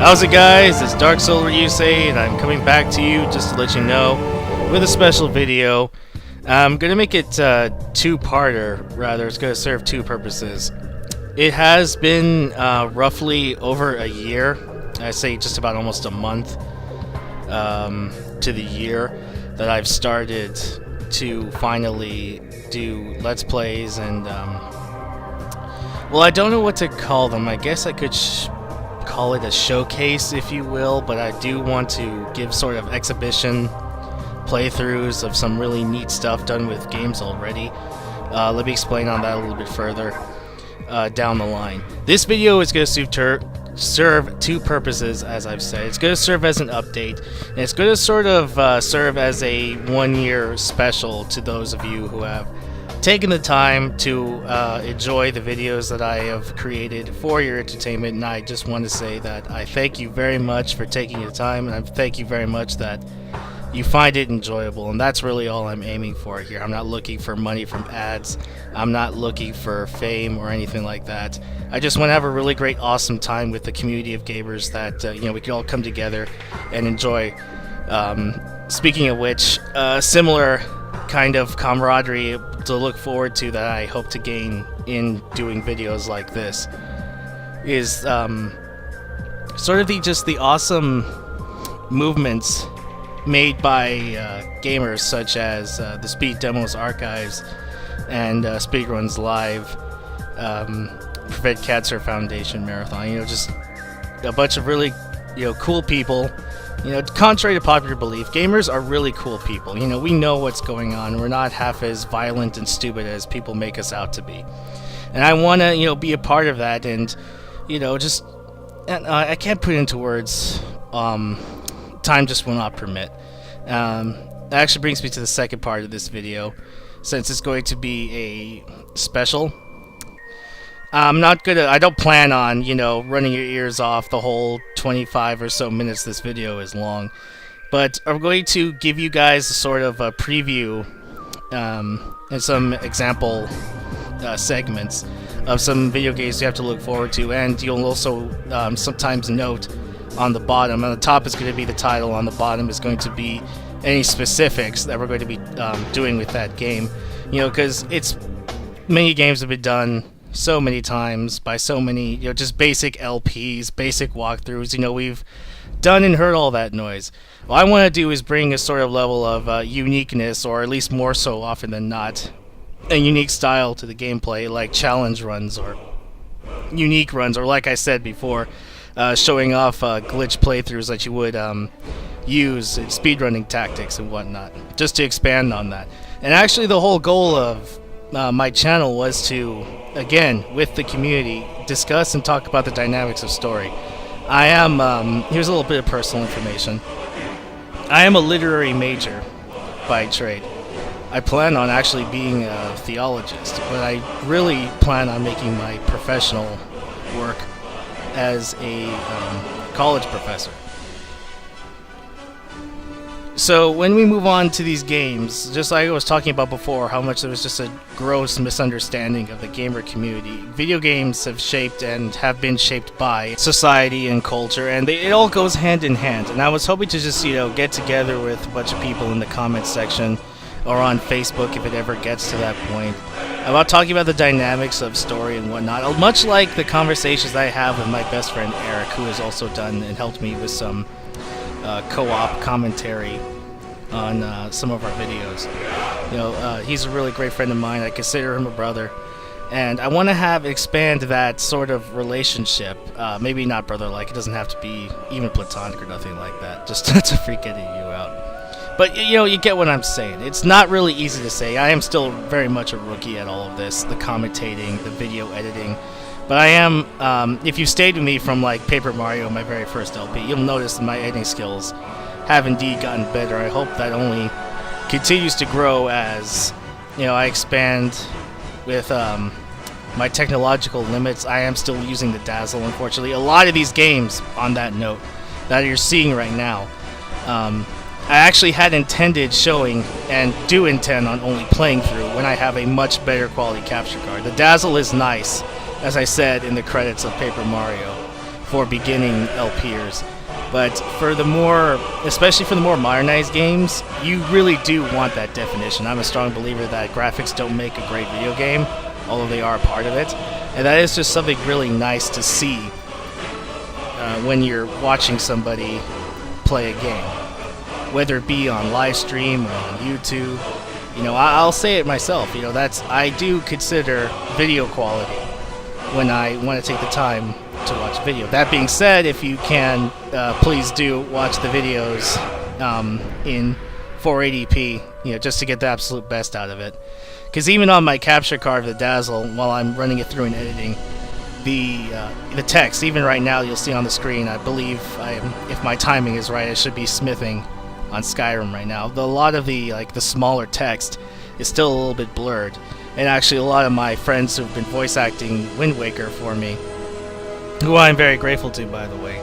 How's it, guys? It's Dark Soul Ryusei, and I'm coming back to you just to let you know with a special video. I'm gonna make it two-parter, rather. It's gonna serve two purposes. It has been roughly over a year, I say just about almost a month to the year, that I've started to finally do Let's Plays, and well, I don't know what to call them. I guess I could call it a showcase, if you will, but I do want to give sort of exhibition playthroughs of some really neat stuff done with games already. Let me explain on that a little bit further down the line. This video is going to serve two purposes, as I've said. It's going to serve as an update, and it's going to sort of serve as a one-year special to those of you who have taken the time to enjoy the videos that I have created for your entertainment. And I just want to say that I thank you very much for taking your time, and I thank you very much that you find it enjoyable, and that's really all I'm aiming for here. I'm not looking for money from ads. I'm not looking for fame or anything like that. I just want to have a really great, awesome time with the community of gamers that we can all come together and enjoy. Speaking of which, similar kind of camaraderie to look forward to that I hope to gain in doing videos like this is sort of the awesome movements made by gamers such as the Speed Demos Archives and Speedruns Live, Prevent Cancer Foundation Marathon. Just a bunch of really cool people. Contrary to popular belief, gamers are really cool people. We know what's going on. We're not half as violent and stupid as people make us out to be. And I want to, be a part of that. And, I can't put it into words. Time just will not permit. That actually brings me to the second part of this video, since it's going to be a special. I don't plan on, running your ears off the whole 25 or so minutes this video is long. But I'm going to give you guys a sort of a preview and some example segments of some video games you have to look forward to. And you'll also sometimes note on the bottom, on the top is going to be the title, on the bottom is going to be any specifics that we're going to be doing with that game. Because many games have been done so many times by so many, just basic LPs, basic walkthroughs. We've done and heard all that noise. What I want to do is bring a sort of level of uniqueness, or at least more so often than not, a unique style to the gameplay, like challenge runs or unique runs, or like I said before, showing off glitch playthroughs that you would use in speedrunning tactics and whatnot, just to expand on that. And actually the whole goal of my channel was to, again, with the community, discuss and talk about the dynamics of story. I am, here's a little bit of personal information. I am a literary major by trade. I plan on actually being a theologist, but I really plan on making my professional work as a college professor. So when we move on to these games, just like I was talking about before, how much there was just a gross misunderstanding of the gamer community. Video games have shaped and have been shaped by society and culture, and it all goes hand in hand. And I was hoping to just, get together with a bunch of people in the comments section or on Facebook, if it ever gets to that point, about talking about the dynamics of story and whatnot. Much like the conversations I have with my best friend Eric, who has also done and helped me with some co-op commentary on some of our videos. He's a really great friend of mine. I consider him a brother, and I want to expand that sort of relationship. Maybe not brother-like. It doesn't have to be even platonic or nothing like that. Just to freak any of you out. But you get what I'm saying. It's not really easy to say. I am still very much a rookie at all of this, the commentating, the video editing. But I am, if you stayed with me from like Paper Mario, my very first LP, you'll notice that my editing skills have indeed gotten better. I hope that only continues to grow as, I expand with my technological limits. I am still using the Dazzle, unfortunately. A lot of these games, on that note, that you're seeing right now, I actually had intended showing, and do intend on only playing through, when I have a much better quality capture card. The Dazzle is nice, as I said in the credits of Paper Mario, for beginning LPers. But for the more, especially for the more modernized games, you really do want that definition. I'm a strong believer that graphics don't make a great video game, although they are a part of it. And that is just something really nice to see when you're watching somebody play a game, whether it be on live stream or on YouTube. You know, I'll say it myself. You know, I do consider video quality when I want to take the time to watch video. That being said, if you can, please do watch the videos in 480p, you know, just to get the absolute best out of it. Because even on my capture card of the Dazzle, while I'm running it through and editing, the text, even right now, you'll see on the screen, I believe, if my timing is right, I should be smithing on Skyrim right now. A lot of the smaller text is still a little bit blurred. And actually, a lot of my friends who've been voice acting Wind Waker for me, who I'm very grateful to, by the way,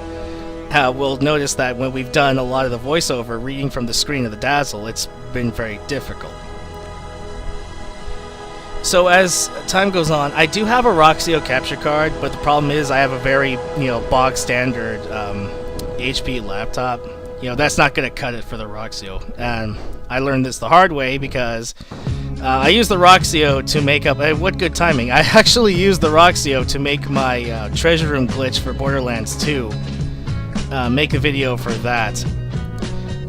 will notice that when we've done a lot of the voiceover reading from the screen of the Dazzle, it's been very difficult. So as time goes on, I do have a Roxio capture card, but the problem is I have a very, bog standard HP laptop. That's not going to cut it for the Roxio. And I learned this the hard way because I used the Roxio to make up... what good timing. I actually used the Roxio to make my treasure room glitch for Borderlands 2. Make a video for that.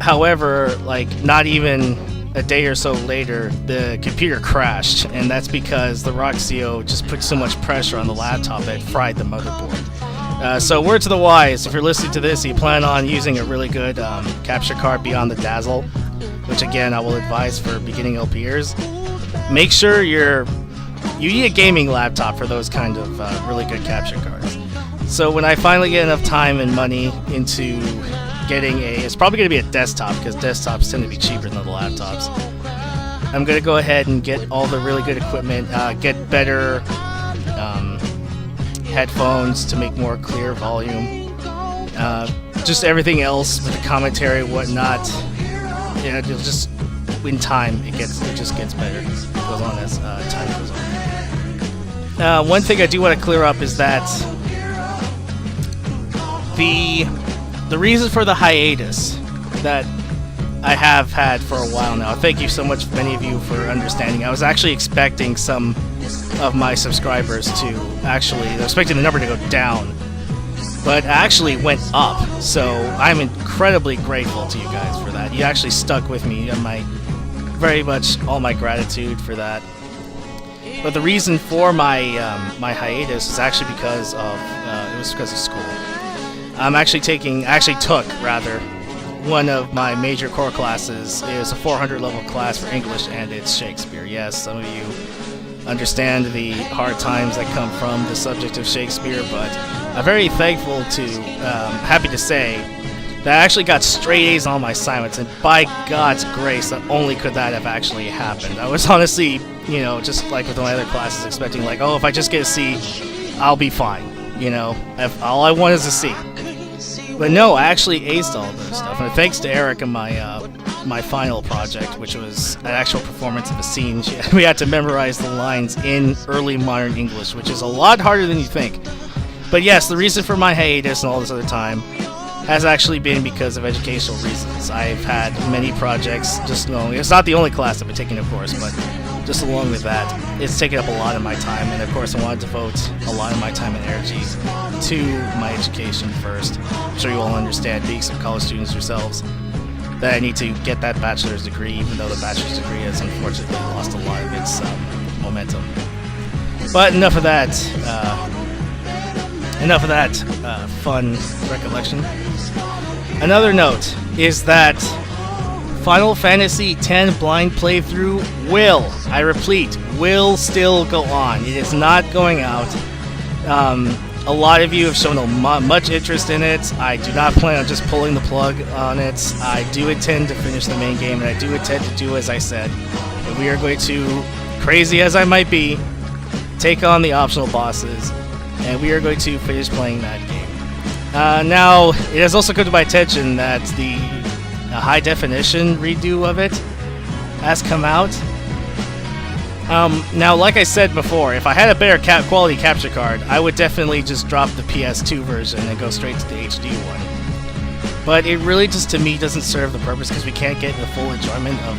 However, not even a day or so later, the computer crashed, and that's because the Roxio just put so much pressure on the laptop that it fried the motherboard. So word to the wise, if you're listening to this, you plan on using a really good capture card beyond the Dazzle, which again I will advise for beginning LPers, make sure you need a gaming laptop for those kind of really good capture cards. So when I finally get enough time and money into getting it's probably going to be a desktop, because desktops tend to be cheaper than the laptops. I'm going to go ahead and get all the really good equipment, get better headphones to make more clear volume, just everything else with the commentary and whatnot. It'll just, in time, it just gets better. It goes on as time goes on. One thing I do want to clear up is that the reason for the hiatus that I have had for a while now. Thank you so much, many of you, for understanding. I was actually expecting some of my subscribers to expecting the number to go down, but actually went up. So I'm incredibly grateful to you guys for that. You actually stuck with me. You have very much all my gratitude for that. But the reason for my my hiatus is actually because of school. I'm actually took one of my major core classes. It was a 400 level class for English, and it's Shakespeare. Yes, some of you understand the hard times that come from the subject of Shakespeare, but I'm very thankful happy to say that I actually got straight A's on my assignments, and by God's grace, not only could that have actually happened. I was honestly, just like with my other classes, expecting if I just get a C, I'll be fine. If all I want is a C. But no, I actually aced all of this stuff, and thanks to Eric and my final project, which was an actual performance of a scene. We had to memorize the lines in early modern English, which is a lot harder than you think. But yes, the reason for my hiatus and all this other time has actually been because of educational reasons. I've had many projects, it's not the only class I've been taking, of course, but just along with that, it's taken up a lot of my time, and of course I want to devote a lot of my time and energy to my education first. I'm sure you all understand, being some college students yourselves, that I need to get that bachelor's degree, even though the bachelor's degree has unfortunately lost a lot of its momentum. But enough of that fun recollection. Another note is that Final Fantasy X blind playthrough will still go on. It is not going out. A lot of you have shown much interest in it. I do not plan on just pulling the plug on it. I do intend to finish the main game, and I do intend to do as I said. And we are going to, crazy as I might be, take on the optional bosses, and we are going to finish playing that game. Now, it has also come to my attention that the high definition redo of it has come out. Now, like I said before, if I had a better quality capture card, I would definitely just drop the PS2 version and go straight to the HD one. But it really just, to me, doesn't serve the purpose because we can't get the full enjoyment of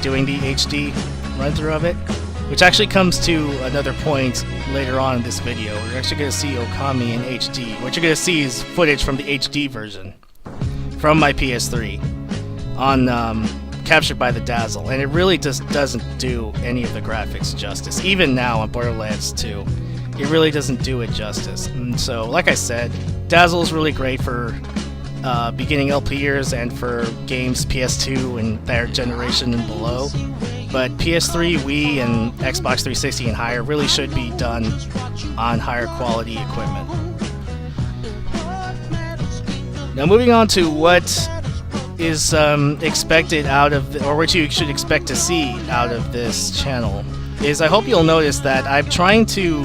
doing the HD run-through of it. Which actually comes to another point later on in this video. We're actually going to see Okami in HD. What you're going to see is footage from the HD version from my PS3 on captured by the Dazzle, and it really just doesn't do any of the graphics justice. Even now on Borderlands 2, it really doesn't do it justice. And so, like I said, Dazzle is really great for beginning LPers and for games PS2 and their generation and below. But PS3, Wii, and Xbox 360 and higher really should be done on higher quality equipment. Now moving on to what is expected out of, or what you should expect to see out of this channel, is I hope you'll notice that I'm trying to...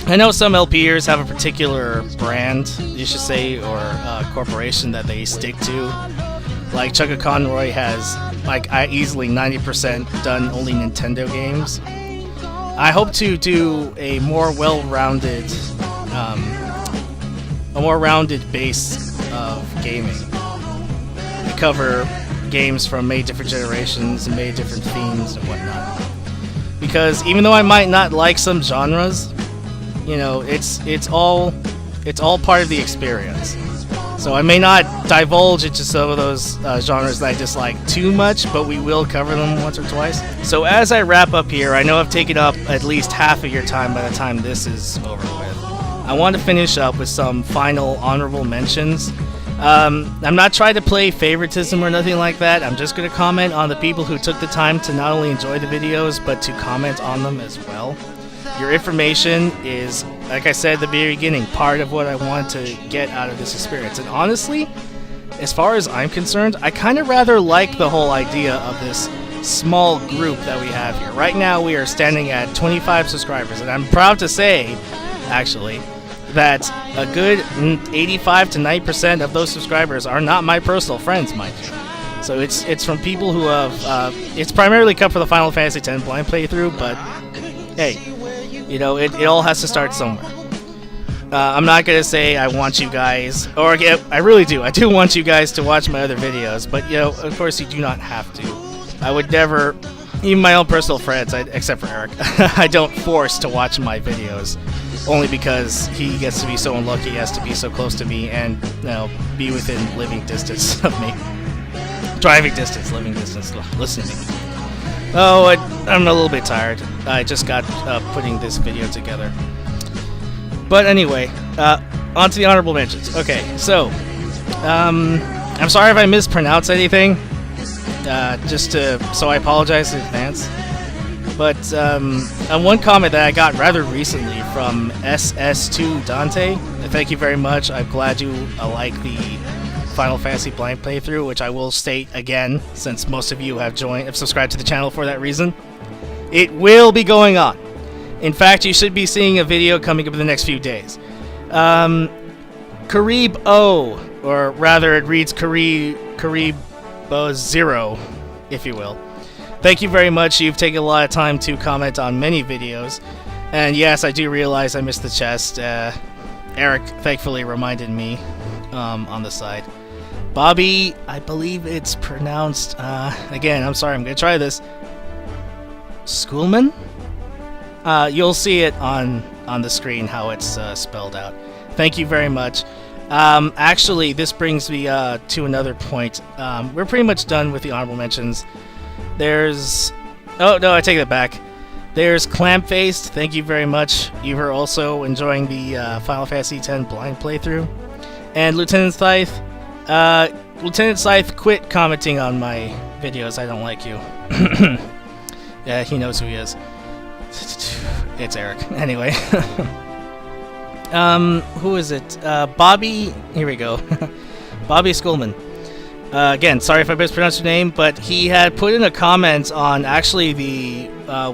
I know some LPers have a particular brand, you should say, or corporation that they stick to. Like Chugga Conroy has, like, easily 90% done only Nintendo games. I hope to do a more well-rounded, base of gaming. We cover games from many different generations and many different themes and whatnot. Because even though I might not like some genres, you know, it's all part of the experience. So I may not divulge into some of those genres that I dislike too much, but we will cover them once or twice. So as I wrap up here, I know I've taken up at least half of your time by the time this is over with. I want to finish up with some final honorable mentions. I'm not trying to play favoritism or nothing like that. I'm just going to comment on the people who took the time to not only enjoy the videos, but to comment on them as well. Your information is, like I said at the very beginning, part of what I wanted to get out of this experience. And honestly, as far as I'm concerned, I kind of rather like the whole idea of this small group that we have here. Right now we are standing at 25 subscribers, and I'm proud to say, actually, that a good 85 to 90% of those subscribers are not my personal friends, mind you. So it's from people who have, it's primarily come for the Final Fantasy X blind playthrough, but hey, you know, it all has to start somewhere. I'm not going to say I want you guys, or I really do. I do want you guys to watch my other videos, but, you know, of course you do not have to. I would never, even my own personal friends, except for Eric, I don't force to watch my videos, only because he gets to be so unlucky he has to be so close to me and, you know, be within living distance of me. Driving distance, living distance, listening to me. Oh, I'm a little bit tired. I just got putting this video together. But anyway, on to the honorable mentions. Okay, so, I'm sorry if I mispronounce anything. So I apologize in advance. But on one comment that I got rather recently from SS2 Dante, thank you very much. I'm glad you like the Final Fantasy blind playthrough, which I will state again, since most of you have subscribed to the channel for that reason. It will be going on. In fact, you should be seeing a video coming up in the next few days. Karib O, or rather it reads Karib 0, if you will. Thank you very much. You've taken a lot of time to comment on many videos. And yes, I do realize I missed the chest. Eric thankfully reminded me on the side. Bobby, I believe it's pronounced, again, I'm sorry, I'm going to try this. Schoolman? You'll see it on the screen how it's spelled out. Thank you very much. Actually, this brings me to another point. We're pretty much done with the honorable mentions. There's... Oh, no, I take that back. There's Clampfaced. Thank you very much. You were also enjoying the Final Fantasy X blind playthrough. And Lieutenant Scythe. Lieutenant Scythe, quit commenting on my videos. I don't like you. Yeah, he knows who he is. It's Eric. Anyway. Who is it? Bobby... Here we go. Bobby Schoolman. Again, sorry if I mispronounced your name, but he had put in a comment on actually the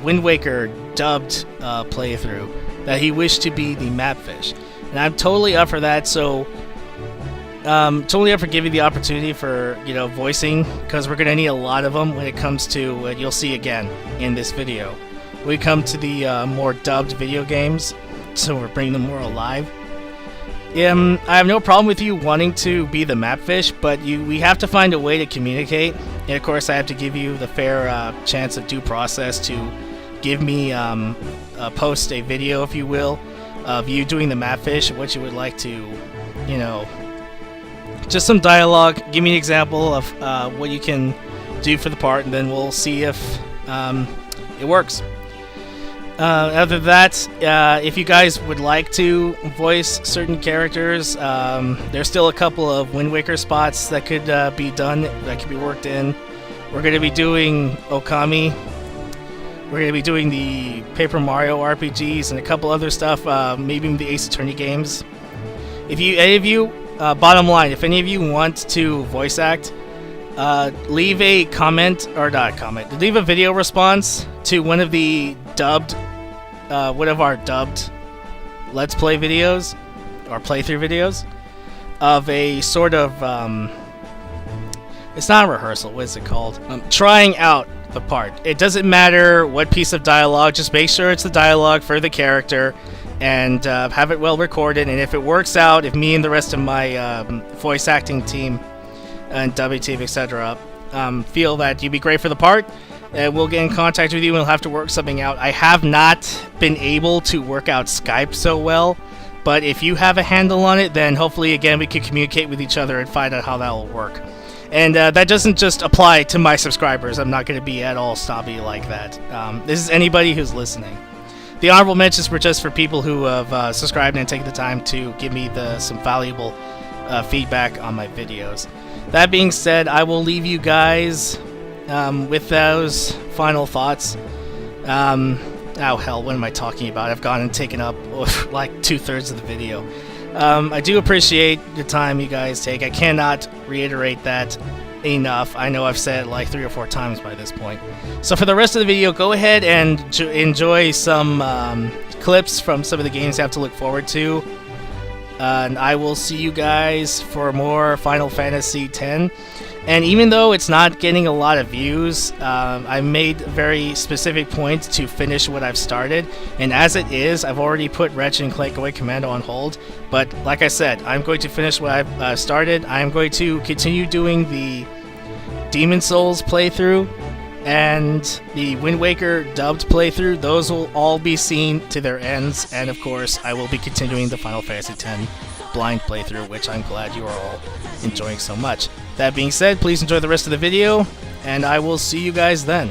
Wind Waker dubbed playthrough that he wished to be the Mapfish. And I'm totally up for that, so totally up for giving the opportunity for, voicing, because we're gonna need a lot of them when it comes to what you'll see again in this video. We come to the more dubbed video games, so we're bringing them more alive. I have no problem with you wanting to be the Mapfish, but we have to find a way to communicate. And of course, I have to give you the fair chance of due process to give me post a video, if you will, of you doing the Mapfish, what you would like to, just some dialogue. Give me an example of what you can do for the part, and then we'll see if it works. Other than that, if you guys would like to voice certain characters, there's still a couple of Wind Waker spots that could be done, that could be worked in. We're going to be doing Okami. We're going to be doing the Paper Mario RPGs and a couple other stuff, maybe even the Ace Attorney games. If any of you, bottom line, if any of you want to voice act, leave a comment, or not comment, leave a video response to one of the dubbed, one of our dubbed Let's Play videos, or playthrough videos, of a sort of, it's not a rehearsal, what is it called? Trying out the part. It doesn't matter what piece of dialogue, just make sure it's the dialogue for the character, and have it well recorded, and if it works out, if me and the rest of my voice acting team and dubbing team, etc., feel that you'd be great for the part, we'll get in contact with you and we'll have to work something out. I have not been able to work out Skype so well, but if you have a handle on it, then hopefully, again, we can communicate with each other and find out how that will work. And that doesn't just apply to my subscribers. I'm not going to be at all snobby like that. This is anybody who's listening. The honorable mentions were just for people who have subscribed and taken the time to give me some valuable feedback on my videos. That being said, I will leave you guys with those final thoughts. Oh hell, what am I talking about? I've gone and taken up like 2/3 of the video. I do appreciate the time you guys take. I cannot reiterate that enough. I know I've said it like 3 or 4 times by this point. So for the rest of the video, go ahead and enjoy some clips from some of the games you have to look forward to. And I will see you guys for more Final Fantasy X. And even though it's not getting a lot of views, I made very specific points to finish what I've started. And as it is, I've already put Ratchet and Clank Away Commando on hold. But like I said, I'm going to finish what I've started. I'm going to continue doing the Demon Souls playthrough and the Wind Waker dubbed playthrough. Those will all be seen to their ends. And of course, I will be continuing the Final Fantasy X blind playthrough, which I'm glad you are all enjoying so much. That being said, please enjoy the rest of the video, and I will see you guys then.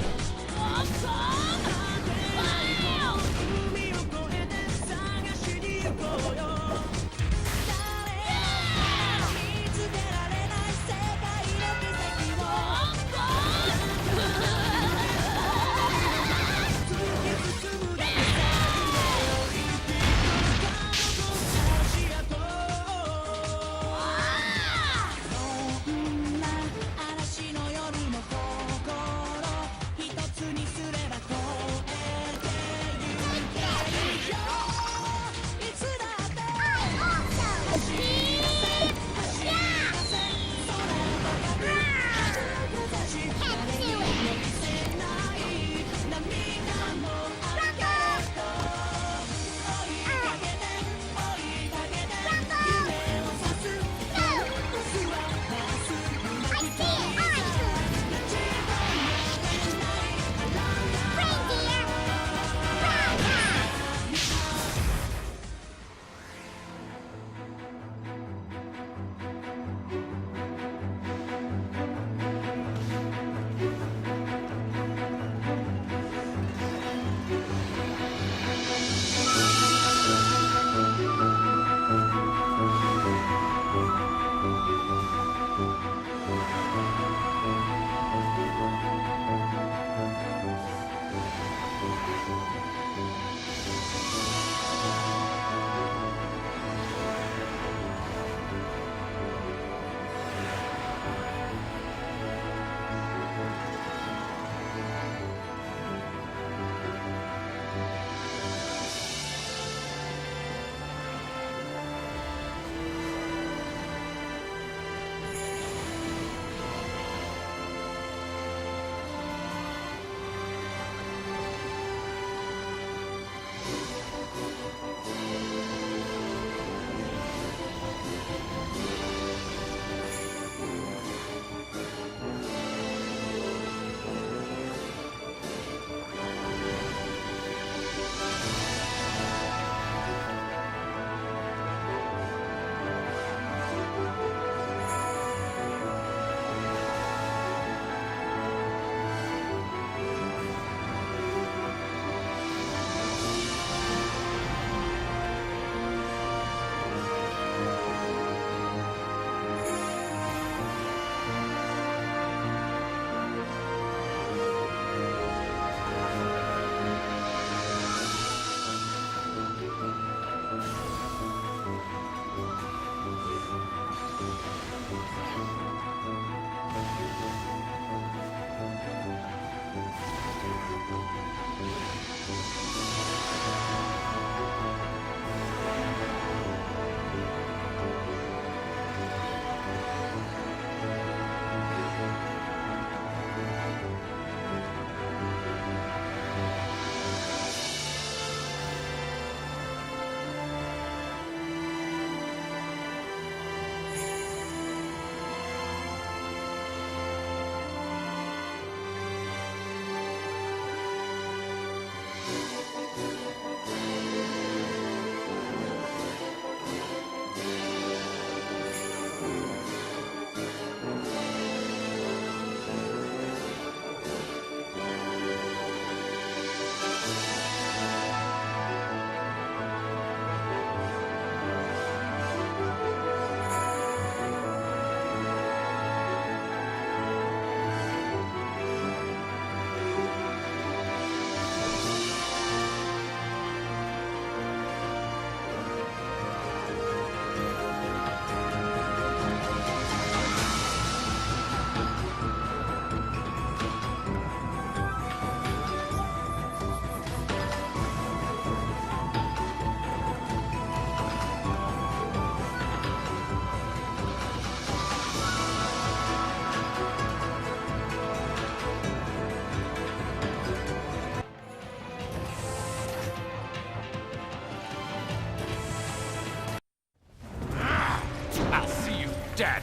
dead!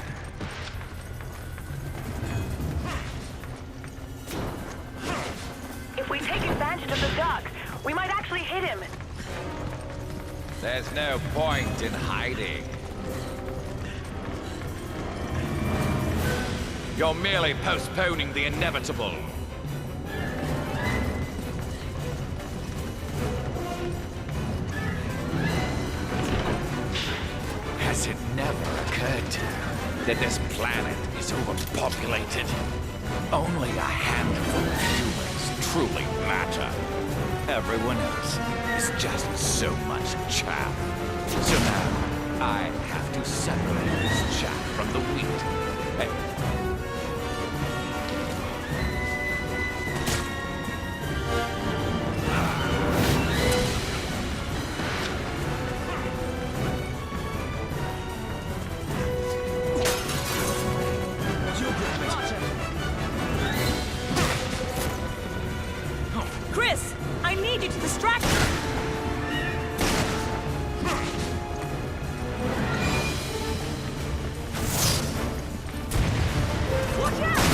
If we take advantage of the duck, we might actually hit him. There's no point in hiding. You're merely postponing the inevitable. Has it never occurred to you that this planet is overpopulated? Only a handful of humans truly matter. Everyone else is just so much chaff. So now, I have to separate this chaff from the wheat. Hey. Chris, I need you to distract her. Watch out!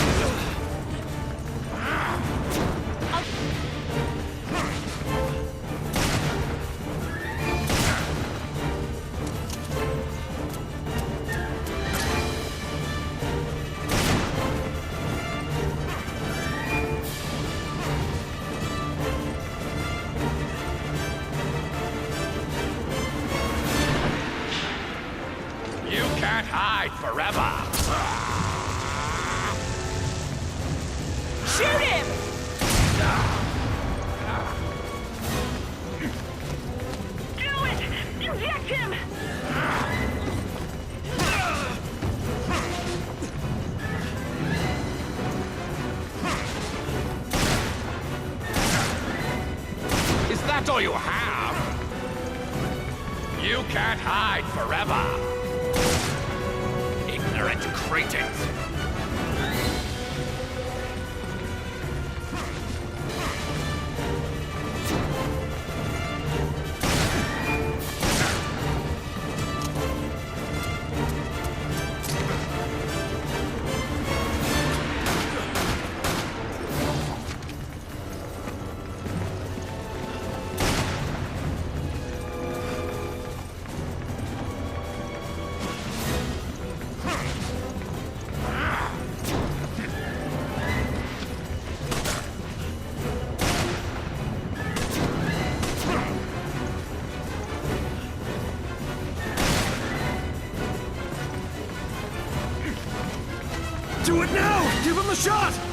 You can't hide forever! Shoot him! Do it! Inject him! Is that all you have? You can't hide forever! Ignorant cretins! Do it now! Give him the shot!